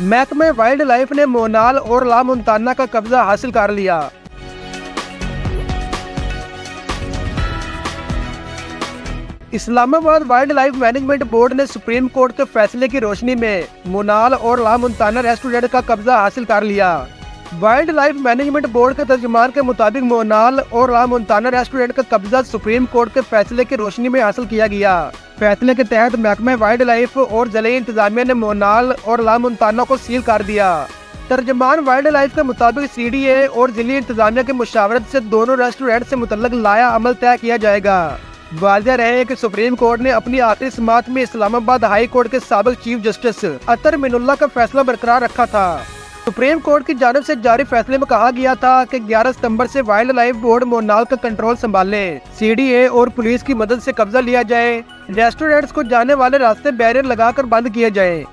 महकमे wild life ने मोनाल और ला मोंताना का कब्जा हासिल कर लिया। Islamabad wild life management board ने सुप्रीम कोर्ट के फैसले की रोशनी में मोनाल और ला मोंताना रेस्टोरेंट का कब्जा हासिल कर लिया। वाइल्ड लाइफ मैनेजमेंट बोर्ड के तर्जुमान के मुताबिक मोनाल और ला मोंताना रेस्टोरेंट का कब्जा सुप्रीम कोर्ट के फैसले की रोशनी में हासिल किया गया। फैसले के तहत महकमे वाइल्ड लाइफ और जलीय इंतजामिया ने मोनाल और ला मोंताना को सील कर दिया। तर्जुमान वाइल्ड लाइफ के मुताबिक CDA और जलीय इंतजामिया की मुशावरत से दोनों रेस्टोरेंट से मुतल्लक लाया अमल तय किया जाएगा। वाज़ेह रहे कि सुप्रीम कोर्ट ने अपनी आखिरी समाअत में इस्लामाबाद हाई कोर्ट के साबिक चीफ जस्टिस अतर मिनुल्लाह का फैसला बरकरार रखा था। सुप्रीम कोर्ट की जानिब से जारी फैसले में कहा गया था कि 11 सितंबर से वाइल्ड लाइफ बोर्ड मोनाल का कंट्रोल संभाले, CDA और पुलिस की मदद से कब्जा लिया जाए, रेस्टोरेंट्स को जाने वाले रास्ते बैरियर लगाकर बंद किए जाए।